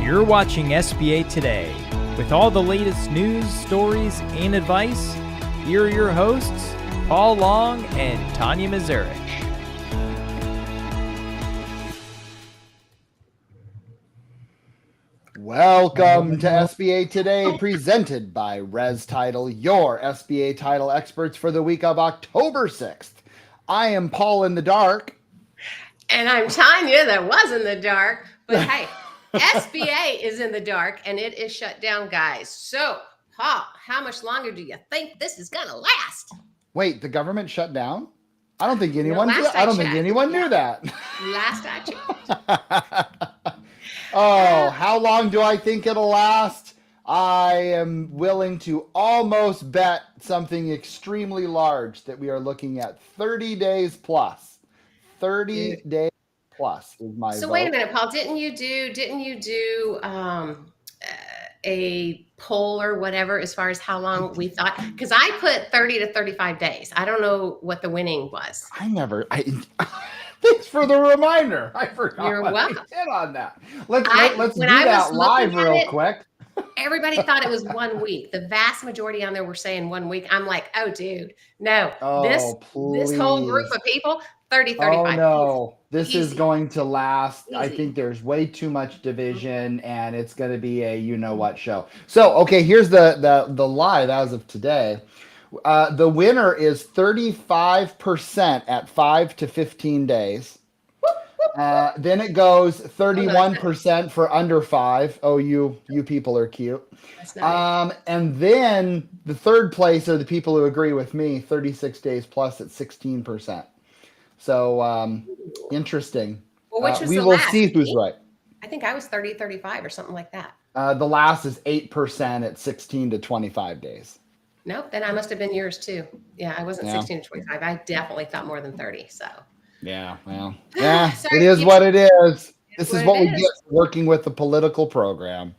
You're watching SBA Today. With all the latest news, stories, and advice, here are your hosts, Paul Long and Tanya Mazurek. Welcome to SBA Today, presented by Res Title, your SBA title experts for the week of October 6th. I am Paul in the dark. And I'm Tanya that was in the dark. But hey, SBA is in the dark and it is shut down, guys. So, Paul, how much longer do you think this is going to last? Wait, the government shut down? I don't think anyone knew that. Last I checked. How long do I think it'll last? I am willing to almost bet something extremely large that we are looking at 30 days plus. 30 days plus is my vote. So wait a minute, Paul. Didn't you do a poll or whatever as far as how long we thought? Because I put 30 to 35 days. I don't know what the winning was. Thanks for the reminder. I forgot. You're welcome. I did on that. Let's do that live real quick. Everybody thought it was 1 week. The vast majority on there were saying 1 week. I'm like, oh, dude, no. This whole group of people, 30, 35. Oh, no. This is going to last. Easy. I think there's way too much division, and it's going to be a you-know-what show. So, okay, here's the live as of today. The winner is 35% at 5 to 15 days. Then it goes 31% for under 5. Oh, you people are cute. That's nice. And then the third place are the people who agree with me, 36 days plus at 16%. So interesting. Well, which was we will see who's right. I think I was 30, 35 or something like that. The last is 8% at 16 to 25 days. Nope, then I must have been yours too. Yeah, I wasn't 16 to 25. I definitely thought more than 30. So. Yeah, well, yeah, it is what it is. This is what we get working with the political program.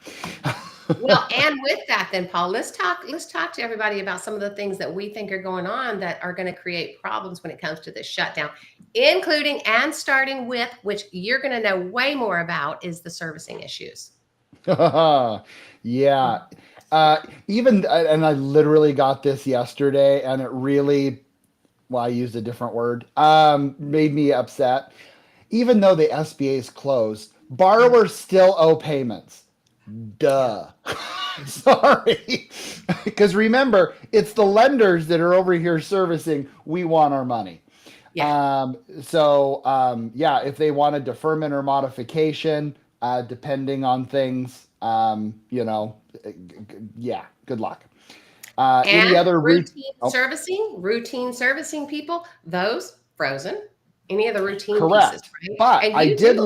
Well, and with that then, Paul, let's talk to everybody about some of the things that we think are going on that are going to create problems when it comes to this shutdown, including and starting with, which you're going to know way more about, is the servicing issues. Yeah. And I literally got this yesterday, and it really, well, I used a different word, made me upset. Even though the SBA is closed, borrowers still owe payments. Duh. Sorry. Because remember, it's the lenders that are over here servicing. We want our money. Yeah. If they want a deferment or modification, depending on things, good luck. Any other routine servicing people, those frozen. Any of the routine pieces, right? But I did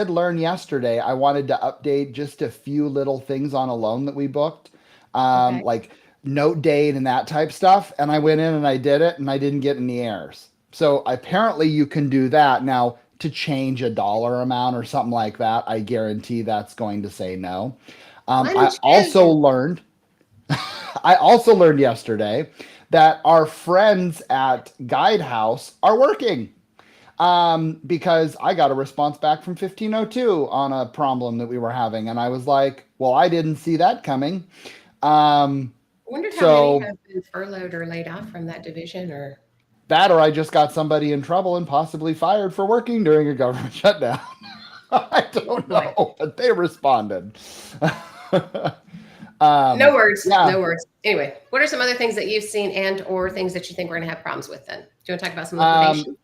learn yesterday. I wanted to update just a few little things on a loan that we booked, like note date and that type stuff. And I went in and I did it, and I didn't get any errors. So apparently you can do that now. To change a dollar amount or something like that, I guarantee that's going to say no. I also learned yesterday that our friends at Guidehouse are working because I got a response back from 1502 on a problem that we were having. And I was like, well, I didn't see that coming. I wondered how many have been furloughed or laid off from that division or... That, or I just got somebody in trouble and possibly fired for working during a government shutdown. I don't know, but they responded. No words. Anyway, what are some other things that you've seen and or things that you think we're going to have problems with then? Do you want to talk about some liquidation?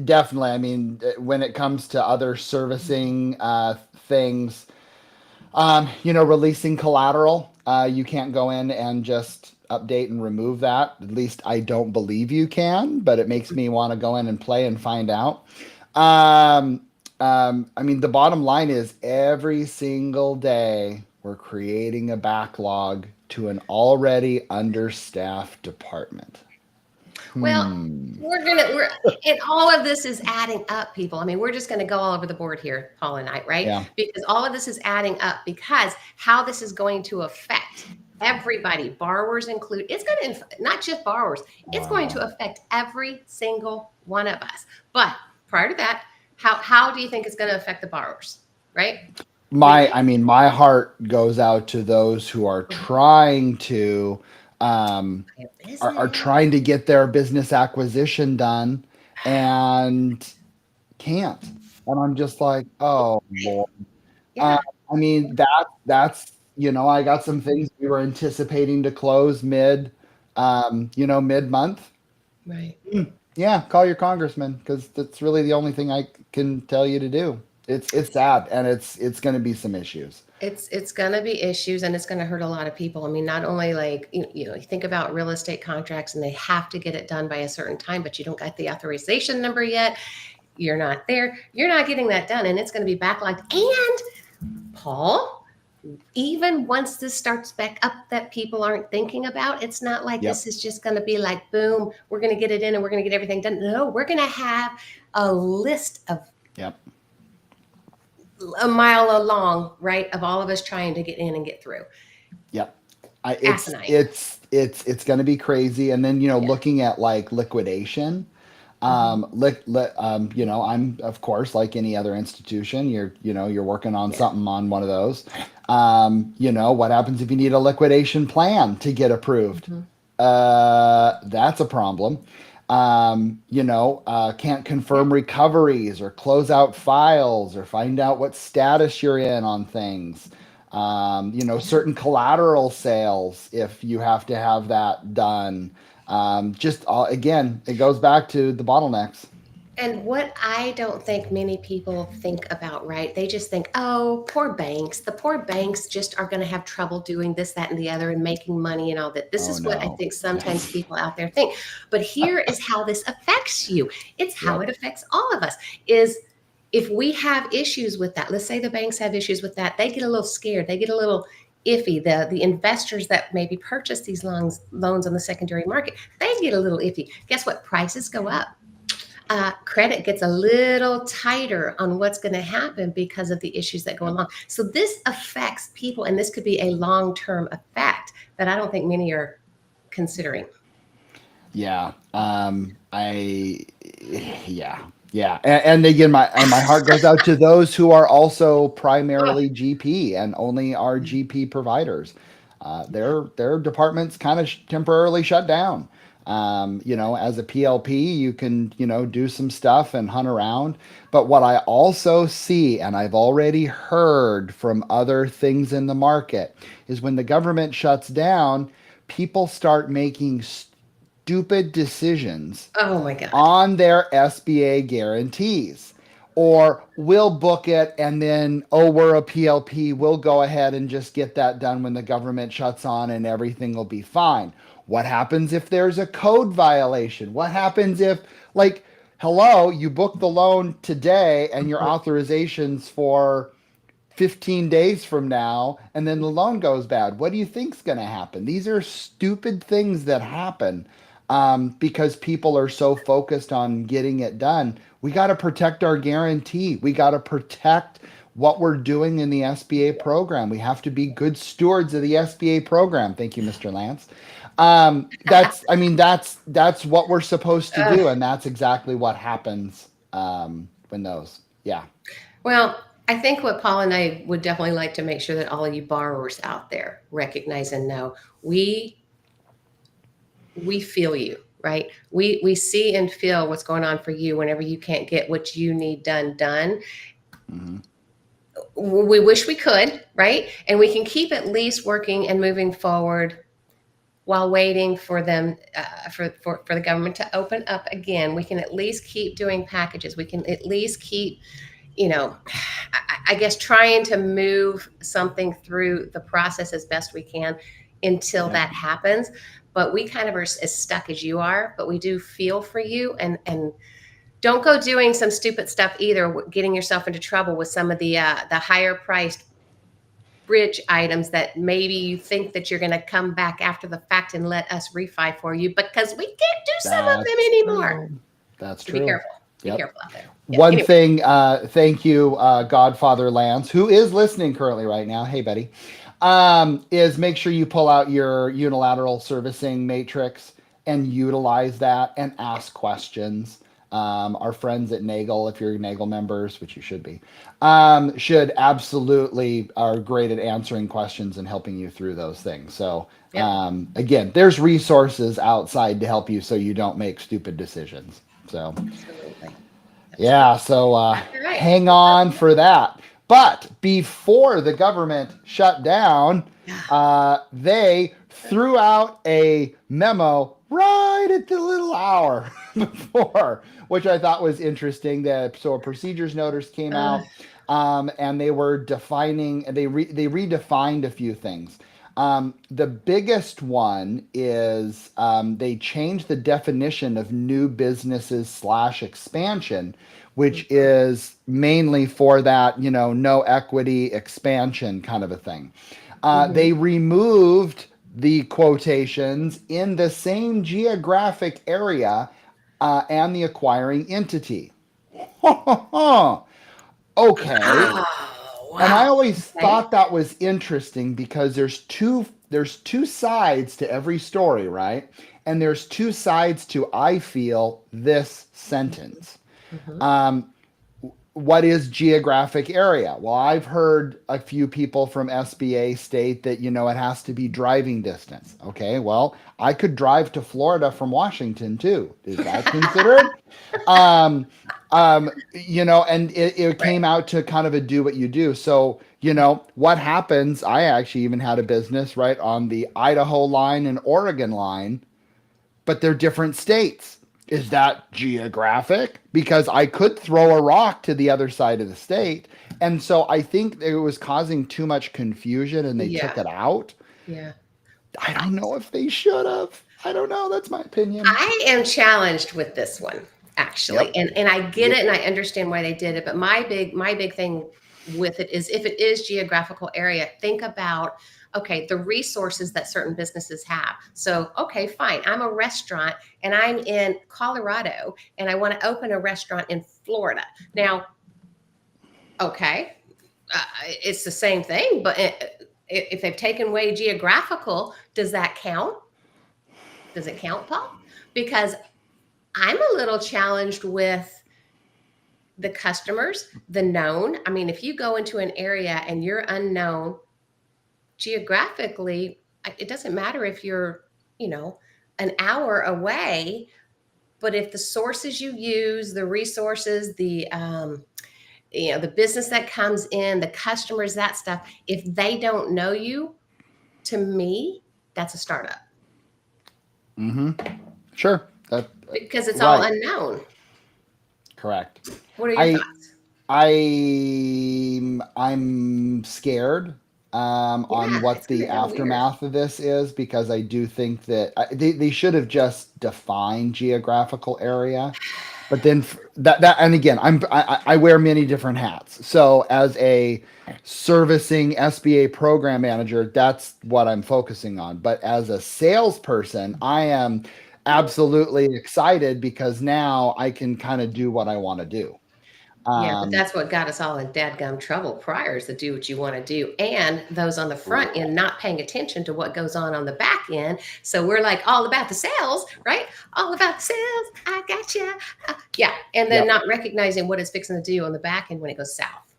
Definitely. When it comes to other servicing things, releasing collateral, you can't go in and just update and remove that. At least I don't believe you can, but it makes me want to go in and play and find out. The bottom line is every single day we're creating a backlog to an already understaffed department. Well, and all of this is adding up, people. We're just going to go all over the board here, Paul and I, right? Yeah. Because all of this is adding up because how this is going to affect everybody, borrowers include, it's going to, not just borrowers, it's going to affect every single one of us. But prior to that, How do you think it's going to affect the borrowers, right? My heart goes out to those who are trying to um, are trying to get their business acquisition done and can't. And I'm just like, oh Lord. Uh, Yeah. I mean that's I got some things we were anticipating to close mid month. Right. Yeah, call your congressman because that's really the only thing I can tell you to do. It's sad and it's going to be some issues. It's going to be issues, and it's going to hurt a lot of people. I mean, not only like you think about real estate contracts, and they have to get it done by a certain time, but you don't got the authorization number yet. You're not there. You're not getting that done, and it's going to be backlogged. And Paul, even once this starts back up that people aren't thinking about, it's not like Yep. this is just going to be like, boom, we're going to get it in and we're going to get everything done. No, we're going to have a list of Yep. a mile long, right, of all of us trying to get in and get through. Yep. Asinine. It's going to be crazy. And then, Yeah. looking at like liquidation, I'm of course like any other institution, you're working on something on one of those. What happens if you need a liquidation plan to get approved? That's a problem. Can't confirm recoveries or close out files or find out what status you're in on things. Certain collateral sales if you have to have that done. Again, it goes back to the bottlenecks. And what I don't think many people think about, right? They just think, oh, poor banks. The poor banks just are going to have trouble doing this, that, and the other and making money and all that. This is what I think sometimes people out there think. But here is how this affects you. It's how it affects all of us is if we have issues with that, let's say the banks have issues with that, they get a little scared. They get a little iffy. The investors that maybe purchase these loans on the secondary market, they get a little iffy. Guess what? Prices go up. Credit gets a little tighter on what's going to happen because of the issues that go along. So this affects people, and this could be a long-term effect that I don't think many are considering. Yeah. And again, my heart goes out to those who are also primarily GP and only are GP providers. Their departments kind of temporarily shut down. As a PLP, you can, do some stuff and hunt around. But what I also see, and I've already heard from other things in the market, is when the government shuts down, people start making stupid decisions Oh my God. on their SBA guarantees. Or we'll book it and then, we're a PLP, we'll go ahead and just get that done when the government shuts on and everything will be fine. What happens if there's a code violation? What happens if, like, hello, you booked the loan today and your authorization's for 15 days from now, and then the loan goes bad? What do you think's going to happen? These are stupid things that happen because people are so focused on getting it done. We got to protect our guarantee. We got to protect what we're doing in the SBA program. We have to be good stewards of the SBA program. Thank you, Mr. Lance. That's what we're supposed to do, and that's exactly what happens when those. Yeah. Well, I think what Paul and I would definitely like to make sure that all of you borrowers out there recognize and know, we feel you, right? We see and feel what's going on for you whenever you can't get what you need done. Mm-hmm. We wish we could, right? And we can keep at least working and moving forward while waiting for them, for the government to open up again. We can at least keep doing packages. We can at least keep, I guess, trying to move something through the process as best we can until that happens. But we kind of are as stuck as you are, but we do feel for you, and don't go doing some stupid stuff either, getting yourself into trouble with some of the higher priced bridge items that maybe you think that you're going to come back after the fact and let us refi for you, because we can't do some of them anymore. That's So true. be careful. Be Yep. careful out there. One thing, thank you, Godfather Lance, who is listening currently right now. Hey, buddy. Is make sure you pull out your unilateral servicing matrix and utilize that and ask questions. our friends at Nagel, if you're Nagel members, which you should be, should absolutely are great at answering questions and helping you through those things. So again, there's resources outside to help you so you don't make stupid decisions. So Absolutely. yeah, so Right. hang on for that. But before the government shut down, they threw out a memo right at the little hour before, which I thought was interesting. So a procedures notice came out, and they were defining. They redefined a few things. The biggest one is they changed the definition of new businesses / expansion, which is mainly for that, no equity expansion kind of a thing. They removed the quotations in the same geographic area and the acquiring entity. Okay. Oh, And I wow. always thought that was interesting because there's two sides to every story, right? And there's two sides to, I feel, this sentence. What is geographic area? Well, I've heard a few people from SBA state that, it has to be driving distance. Okay, well, I could drive to Florida from Washington too. Is that considered? And it came out to kind of a do what you do. So, what happens? I actually even had a business right on the Idaho line and Oregon line, but they're different states. Is that geographic? Because I could throw a rock to the other side of the state. And so I think it was causing too much confusion and they took it out. Yeah. I don't know if they should have. I don't know. That's my opinion. I am challenged with this one, actually. Yep. And I get it and I understand why they did it. But my big thing with it is if it is geographical area, think about the resources that certain businesses have. So, okay, fine. I'm a restaurant and I'm in Colorado and I want to open a restaurant in Florida. Now, it's the same thing, but if they've taken away geographical, does that count? Does it count, Paul? Because I'm a little challenged with the customers, the known. I mean, if you go into an area and you're unknown, geographically, it doesn't matter if you're, an hour away, but if the sources you use, the resources, the business that comes in, the customers, that stuff, if they don't know you, to me, that's a startup. Sure. Because it's all unknown. Correct. What are your thoughts? I'm scared on what the aftermath of this is, because I do think that they should have just defined geographical area. But then and again, I wear many different hats. So as a servicing SBA program manager, that's what I'm focusing on. But as a salesperson, I am absolutely excited because now I can kind of do what I want to do. But that's what got us all in dadgum trouble prior, is to do what you want to do. And those on the front end not paying attention to what goes on the back end. So we're like all about the sales, right? All about the sales. I got you. And then not recognizing what it's fixing to do on the back end when it goes south.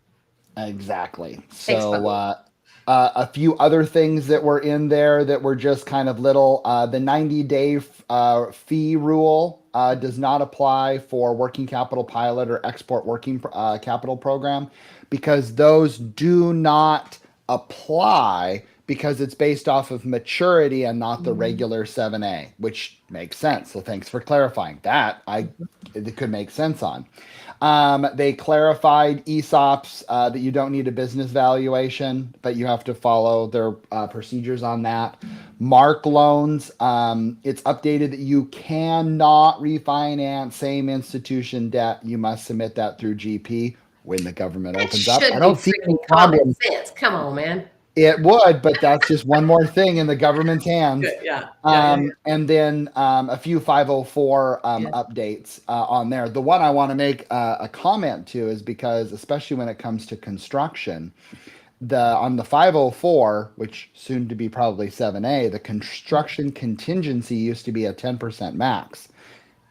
Exactly. Thanks, so a few other things that were in there that were just kind of little, the 90-day fee rule does not apply for working capital pilot or export working capital program, because those do not apply because it's based off of maturity and not the regular 7A, which makes sense. So thanks for clarifying that. It could make sense on. They clarified ESOPs that you don't need a business valuation, but you have to follow their procedures on that. Mark loans, it's updated that you cannot refinance same institution debt. You must submit that through GP when the government opens up. I don't see any problem. Come on, man. It would, but that's just one more thing in the government's hands. And then a few 504 updates on there. The one I want to make a comment to is because, especially when it comes to construction, on the 504, which soon to be probably 7A, the construction contingency used to be a 10% max.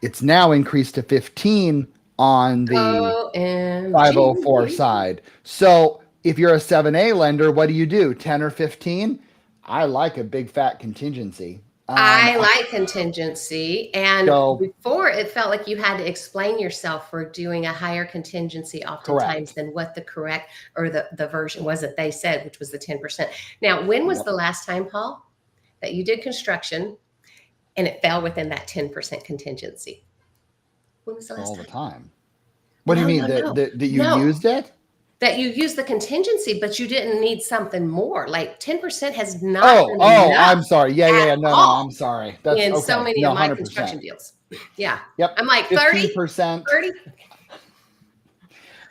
It's now increased to 15 on the OMG. 504 side. So if you're a 7A lender, what do? 10 or 15? I like a big fat contingency. I like contingency. And So- before, it felt like you had to explain yourself for doing a higher contingency oftentimes than what the correct or the version was that they said, which was the 10%. Now, when was the last time, Paul, that you did construction and it fell within that 10% contingency? When was the last all time? the time. What do you mean? That you used it? That you used the contingency, but you didn't need something more. Like 10% has not been Oh, enough I'm sorry. Yeah. No, all I'm sorry. That's in okay. so many No, of my 100%. construction deals. Yeah. Yep. I'm like 30, 15%. 30.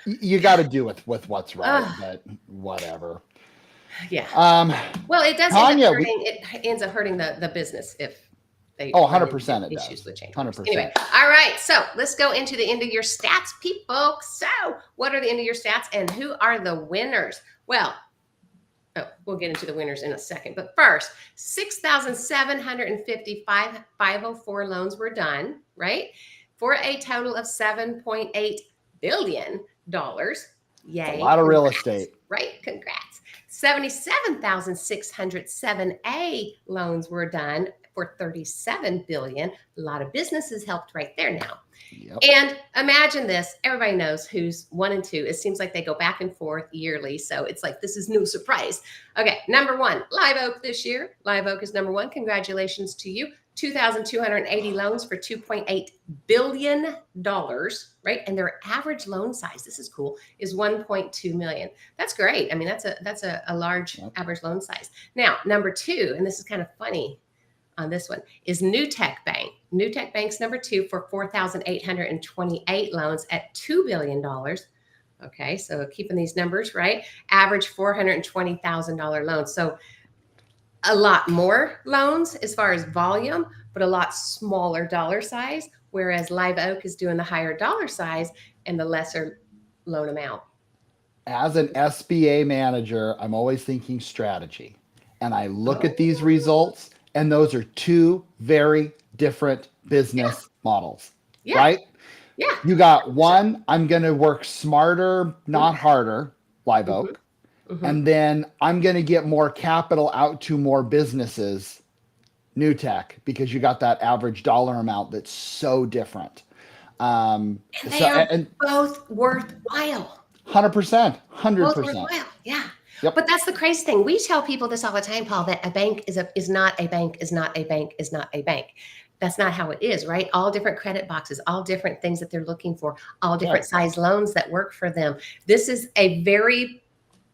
You got to do with what's right, but whatever. Yeah. Well, it does Tanya, end up hurting. It ends up hurting the business if they 100% it issues does. with change. 100%. Anyway, all right. So let's go into the end of your stats, people. So what are the end of your stats and who are the winners? Well, we'll get into the winners in a second. But first, 6,755 504 loans were done, right? For a total of $7.8 billion. Yay. A lot of real estate. Right? Congrats. 77,607A loans were done for 37 billion. A lot of businesses helped right there now. Yep. And imagine this, everybody knows who's 1 and 2. It seems like they go back and forth yearly. So it's like, this is no surprise. Okay, number 1, Live Oak this year. Live Oak is number 1. Congratulations to you. 2,280 loans for $2.8 billion, right? And their average loan size, this is cool, is 1.2 million. That's great. I mean, that's a large average loan size. Now, number 2, and this is kind of funny on this one, is New Tech Bank. New Tech Bank's number 2 for 4,828 loans at $2 billion. Okay, so keeping these numbers, right? Average $420,000 loans. So a lot more loans as far as volume, but a lot smaller dollar size, whereas Live Oak is doing the higher dollar size and the lesser loan amount. As an SBA manager, I'm always thinking strategy. And I look at these results, and those are 2 very different business models, right? Yeah. You got one, I'm going to work smarter, not harder, Live Oak. And then I'm going to get more capital out to more businesses, New Tech, because you got that average dollar amount that's so different. And they are both worthwhile. 100%. Both worthwhile. Yeah. Yep. But that's the crazy thing. We tell people this all the time, Paul, that a bank is not a bank, is not a bank, is not a bank. That's not how it is, right? All different credit boxes, all different things that they're looking for, all different size loans that work for them. This is a very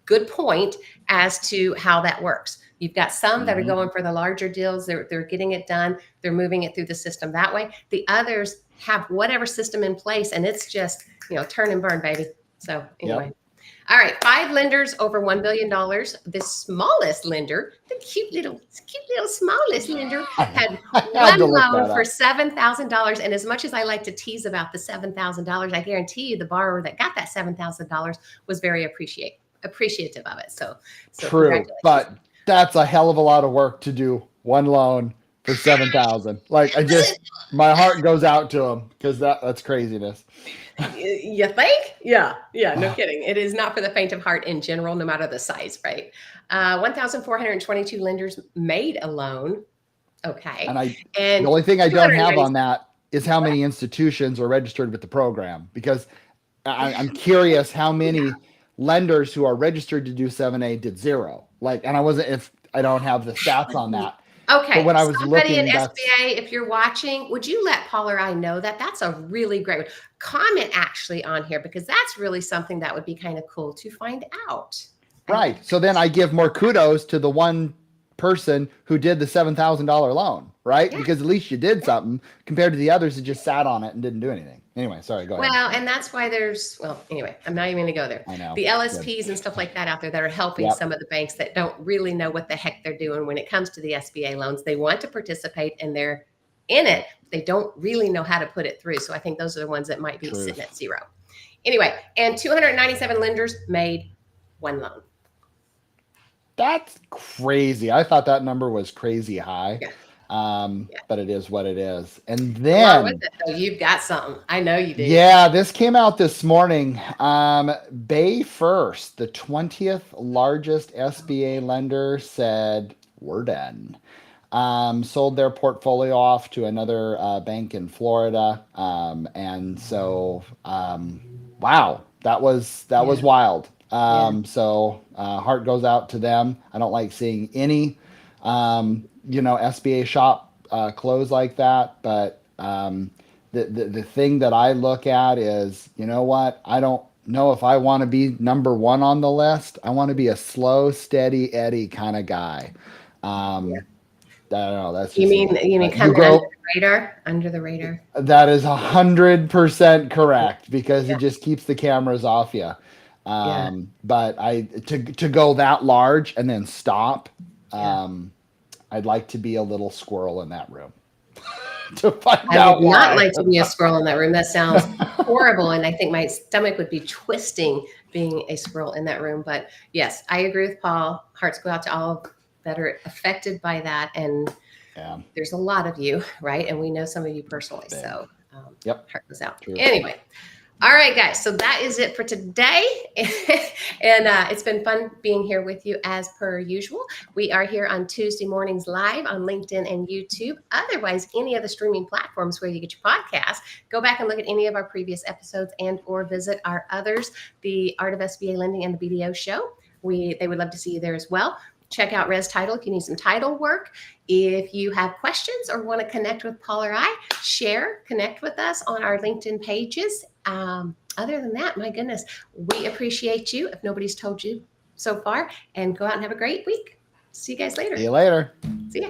good point as to how that works. You've got some that are going for the larger deals. They're getting it done. They're moving it through the system that way. The others have whatever system in place, and it's just, turn and burn, baby. So anyway. All right, 5 lenders over $1 billion. The smallest lender, the cute little smallest lender, had one loan for $7,000. And as much as I like to tease about the $7,000, I guarantee you the borrower that got that $7,000 was very appreciative of it. So true, but that's a hell of a lot of work to do one loan for 7,000. Like my heart goes out to them because that's craziness. You think? Yeah, no kidding. It is not for the faint of heart in general, no matter the size, right? 1,422 lenders made a loan. Okay. And the only thing I don't have on that is how many institutions are registered with the program, because I'm curious how many lenders who are registered to do 7A did 0. And I don't have the stats on that. Okay. But when I was somebody looking, in SBA, if you're watching, would you let Paul or I know that? That's a really great one. Comment actually on here, because that's really something that would be kind of cool to find out. Right. So then I give more kudos to the one person who did the $7,000 loan, right? Yeah. Because at least you did something compared to the others that just sat on it and didn't do anything. Anyway, sorry, go ahead. Well, and that's why anyway, I'm not even going to go there. I know. The LSPs and stuff like that out there that are helping some of the banks that don't really know what the heck they're doing when it comes to the SBA loans. They want to participate and they're in it. They don't really know how to put it through. So I think those are the ones that might be sitting at 0. Anyway, and 297 lenders made 1 loan. That's crazy. I thought that number was crazy high. Yeah. But it is what it is. And Along then with it, though, you've got something. I know you do. yeah, this came out this morning. Bay First, the 20th largest SBA lender, said we're done. Sold their portfolio off to another bank in Florida. And so, wow, that was wild. So heart goes out to them. I don't like seeing any, SBA shop close like that. But the thing that I look at is, you know what? I don't know if I want to be number one on the list. I want to be a slow, steady Eddie kind of guy. I don't know. That's You just mean kind of under the radar? That is 100% correct because it just keeps the cameras off you. But to go that large and then stop, I'd like to be a little squirrel in that room. To find out I would not why. like to be a squirrel in that room. That sounds horrible, and I think my stomach would be twisting being a squirrel in that room. But yes, I agree with Paul. Hearts go out to all that are affected by that, and there's a lot of you, right? And we know some of you personally, so heart goes out. True. Anyway, all right, guys, so that is it for today, and it's been fun being here with you as per usual. We are here on Tuesday mornings live on LinkedIn and YouTube. Otherwise, any of the streaming platforms where you get your podcasts, go back and look at any of our previous episodes and or visit our others, the Art of SBA Lending and the BDO Show. They would love to see you there as well. Check out Res Title if you need some title work. If you have questions or want to connect with Paul or I, connect with us on our LinkedIn pages. Other than that, my goodness, we appreciate you if nobody's told you so far, and go out and have a great week. See you guys later. See you later. See ya.